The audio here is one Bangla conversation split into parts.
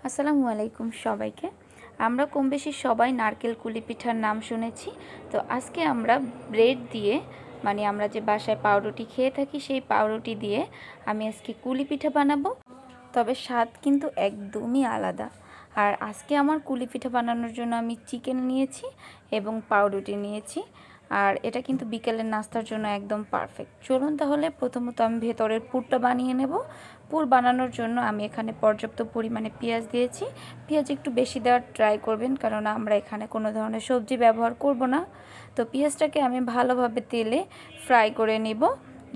আসসালামু আলাইকুম সবাইকে। আমরা কম বেশি সবাই নারকেল কুলি পিঠার নাম শুনেছি। তো আজকে আমরা ব্রেড দিয়ে আমরা যে বাসায় পাউরুটি খেয়ে থাকি সেই পাউরুটি দিয়ে আমি আজকে কুলি পিঠা বানাবো। তবে স্বাদ কিন্তু একদমই আলাদা। আর আজকে আমার কুলি পিঠা বানানোর জন্য আমি চিকেন নিয়েছি এবং পাউরুটি নিয়েছি। আর এটা কিন্তু বিকেলের নাস্তার জন্য একদম পারফেক্ট। চলুন তাহলে প্রথমত আমি ভেতরের পুরটা বানিয়ে নেব। পুর বানানোর জন্য আমি এখানে পর্যাপ্ত পরিমাণে পেঁয়াজ দিয়েছি। পেঁয়াজ একটু বেশি দেওয়ার ট্রাই করবেন, কারণ আমরা এখানে কোনো ধরনের সবজি ব্যবহার করব না। তো পেঁয়াজটাকে আমি ভালোভাবে তেলে ফ্রাই করে নেব,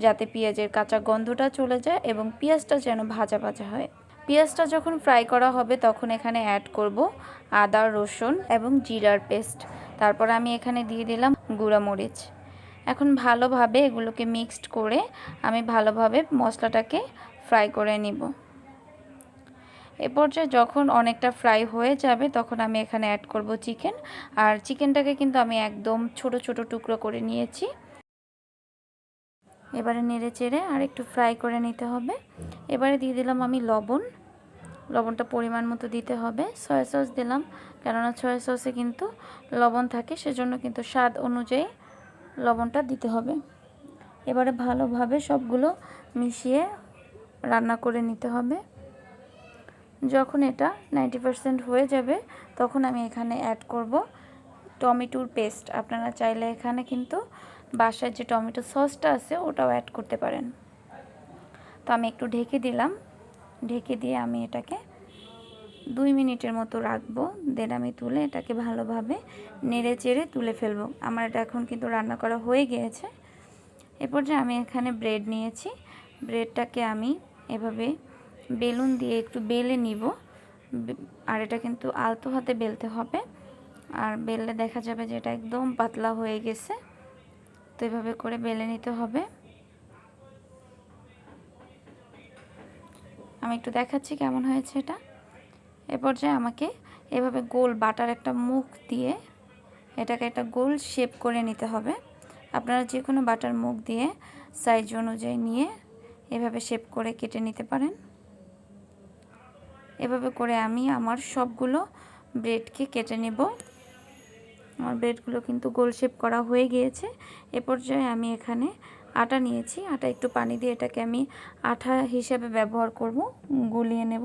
যাতে পেঁয়াজের কাঁচা গন্ধটা চলে যায় এবং পেঁয়াজটা যেন ভাজা ভাজা হয়। পেঁয়াজটা যখন ফ্রাই করা হবে তখন এখানে অ্যাড করব আদা, রসুন এবং জিরার পেস্ট। তারপর আমি এখানে দিয়ে দিলাম গুঁড়া মরিচ। এখন ভালোভাবে এগুলোকে মিক্সড করে আমি ভালোভাবে মশলাটাকে ফ্রাই করে নিব। এ পর্যায়ে যখন অনেকটা ফ্রাই হয়ে যাবে তখন আমি এখানে অ্যাড করব চিকেন। আর চিকেনটাকে কিন্তু আমি একদম ছোট ছোট টুকরো করে নিয়েছি। এবারে নেড়ে চেড়ে আর একটু ফ্রাই করে নিতে হবে। এবারে দিয়ে দিলাম আমি লবণ। লবণটা পরিমাণ মতো দিতে হবে। সয়া সস দিলাম, কেননা সয়া সসে কিন্তু লবণ থাকে, সেজন্য কিন্তু স্বাদ অনুযায়ী লবণটা দিতে হবে। এবারে ভালোভাবে সবগুলো মিশিয়ে রান্না করে নিতে হবে। যখন এটা 90% হয়ে যাবে তখন আমি এখানে অ্যাড করব টমেটোর পেস্ট। আপনারা চাইলে এখানে কিন্তু বাসায় যে টমেটো সসটা আছে ওটাও অ্যাড করতে পারেন। তো আমি একটু ঢেকে দিলাম। ঢেকে দিয়ে আমি এটাকে 2 মিনিটের মতো রাখবো। দেন আমি তুলে এটাকে ভালোভাবে নেড়ে চেড়ে তুলে ফেলবো। আমার এটা এখন কিন্তু রান্না করা হয়ে গিয়েছে। এরপর যে আমি এখানে ব্রেড নিয়েছি, ব্রেডটাকে আমি এভাবে বেলুন দিয়ে একটু বেলে নিব। আর এটা কিন্তু আলতো হাতে বেলতে হবে, আর বেললে দেখা যাবে যে এটা একদম পাতলা হয়ে গেছে। তো এভাবে করে বেলে নিতে হবে। আমি একটু দেখাচ্ছি কেমন হয়েছে এটা। এরপর যে আমাকে এভাবে গোল বাটার একটা মুখ দিয়ে এটাকে একটা গোল শেপ করে নিতে হবে। আপনারা যে কোনো বাটার মুখ দিয়ে সাইজ অনুযায়ী নিয়ে এভাবে শেপ করে কেটে নিতে পারেন। এভাবে করে আমি আমার সবগুলো ব্রেডকে কেটে নেব। আমার ব্রেডগুলো কিন্তু গোল শেপ করা হয়ে গিয়েছে। এ পর্যায়ে আমি এখানে আটা নিয়েছি। আটা একটু পানি দিয়ে এটাকে আমি আঠা হিসেবে ব্যবহার করব, গুলিয়ে নেব।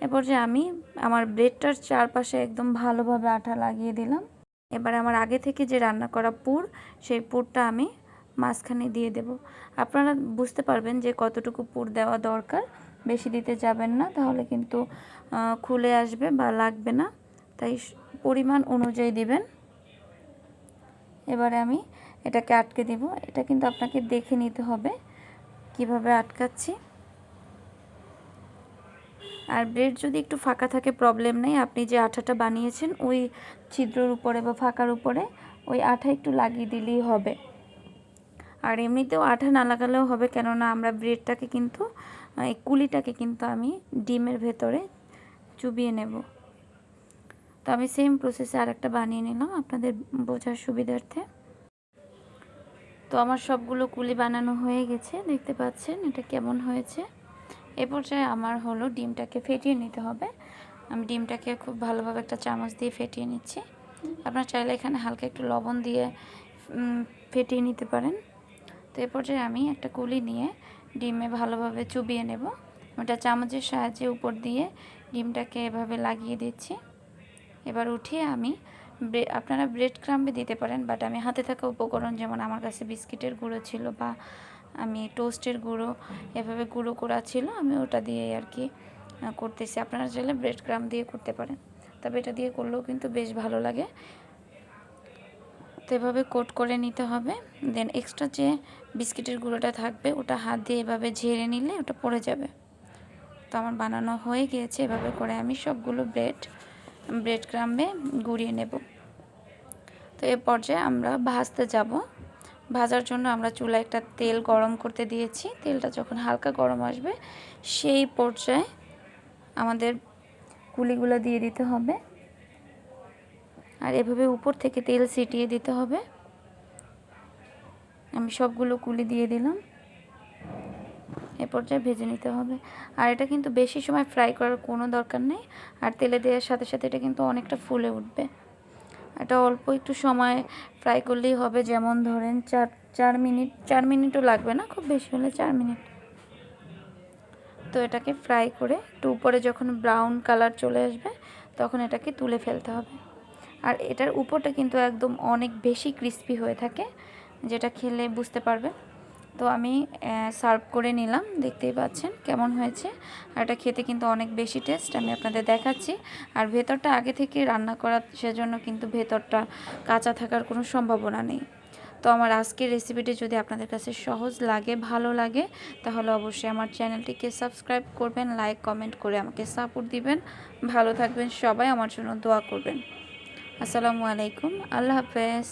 এরপর যে আমি আমার ব্রেডটার চারপাশে একদম ভালোভাবে আঠা লাগিয়ে দিলাম। এবার আমার আগে থেকে যে রান্না করা পুর, সেই পুরটা আমি মাঝখানে দিয়ে দেব। আপনারা বুঝতে পারবেন যে কতটুকু পুর দেওয়া দরকার। বেশি দিতে যাবেন না, তাহলে কিন্তু খুলে আসবে বা লাগবে না। তাই পরিমাণ অনুযায়ী দিবেন। এবারে আমি এটাকে আটকে দিব। এটা কিন্তু আপনাকে দেখে নিতে হবে কিভাবে আটকাচ্ছি। আর ব্রেড যদি একটু ফাঁকা থাকে প্রবলেম নেই, আপনি যে আঠাটা বানিয়েছেন ওই ছিদ্রের উপরে বা ফাঁকার উপরে ওই আঠা একটু লাগিয়ে দিলেই হবে। আর এমনিতেও আঠা না লাগালেও হবে, কেননা আমরা ব্রেডটাকে কিন্তু এই কুলিটাকে কিন্তু আমি ডিমের ভেতরে চুবিয়ে নেব। তো আমি সেম প্রসেসে আরেকটা বানিয়ে নিলাম আপনাদের বোঝার সুবিধার্থে। তো আমার সবগুলো কুলি বানানো হয়ে গেছে, দেখতে পাচ্ছেন এটা কেমন হয়েছে। এ পর্যায়ে আমার হলো ডিমটাকে ফেটিয়ে নিতে হবে। আমি ডিমটাকে খুব ভালোভাবে একটা চামচ দিয়ে ফেটিয়ে নিচ্ছি। আপনার চাইলে এখানে হালকা একটু লবণ দিয়ে ফেটিয়ে নিতে পারেন। তো এ পর্যায়ে আমি একটা কুলি নিয়ে ডিমে ভালোভাবে চুবিয়ে নেব। ওটা চামচের সাহায্যে উপর দিয়ে ডিমটাকে এভাবে লাগিয়ে দিচ্ছি। এবার উঠিয়ে আমি আপনারা ব্রেড ক্রাম্বে দিতে পারেন, বাট আমি হাতে থাকা উপকরণ, যেমন আমার কাছে বিস্কিটের গুঁড়ো ছিল বা আমি টোস্টের গুঁড়ো এভাবে গুঁড়ো করা ছিল, আমি ওটা দিয়ে আর কি করতেছি। আপনারা চাইলে ব্রেড ক্রাম্ব দিয়ে করতে পারেন, তবে এটা দিয়ে করলেও কিন্তু বেশ ভালো লাগে। তো এভাবে কোট করে নিতে হবে। দেন এক্সট্রা যে বিস্কিটের গুঁড়োটা থাকবে ওটা হাত দিয়ে এভাবে ঝেড়ে নিলে ওটা পড়ে যাবে। তো আমার বানানো হয়ে গিয়েছে। এভাবে করে আমি সবগুলো ব্রেড ক্রাম্বে গুঁড়িয়ে নেব। তো এ পর্যায়ে আমরা ভাজতে যাব। ভাজার জন্য আমরা চুলায় একটা তেল গরম করতে দিয়েছি। তেলটা যখন হালকা গরম আসবে সেই পর্যায়ে আমাদের কুলিগুলো দিয়ে দিতে হবে, আর এভাবে উপর থেকে তেল ছিটিয়ে দিতে হবে। আমি সবগুলো কুলি দিয়ে দিলাম। এ পর্যায়ে ভেজে নিতে হবে। আর এটা কিন্তু বেশি সময় ফ্রাই করার কোনো দরকার নেই। আর তেলে দেওয়ার সাথে সাথে এটা কিন্তু অনেকটা ফুলে উঠবে। এটা অল্প একটু সময় ফ্রাই করলেই হবে, যেমন ধরেন 4 মিনিটও লাগবে না, খুব বেশি হলে 4 মিনিট। তো এটাকে ফ্রাই করে একটু উপরে যখন ব্রাউন কালার চলে আসবে তখন এটাকে তুলে ফেলতে হবে। আর এটার উপরটা কিন্তু একদম অনেক বেশি ক্রিস্পি হয়ে থাকে, যেটা খেলে বুঝতে পারবেন। তো আমি সার্ভ করে নিলাম, দেখতেই পাচ্ছেন কেমন হয়েছে। আর এটা খেতে কিন্তু অনেক বেশি টেস্ট, আমি আপনাদের দেখাচ্ছি। আর ভেতরটা আগে থেকে রান্না করা, সেজন্য কিন্তু ভেতরটা কাঁচা থাকার কোনো সম্ভাবনা নেই। তো আমার আজকের রেসিপিটি যদি আপনাদের কাছে সহজ লাগে, ভালো লাগে, তাহলে অবশ্যই আমার চ্যানেলটিকে সাবস্ক্রাইব করবেন, লাইক কমেন্ট করে আমাকে সাপোর্ট দিবেন। ভালো থাকবেন সবাই, আমার জন্য দোয়া করবেন। আসসালামু আলাইকুম, আল্লাহ হাফেজ।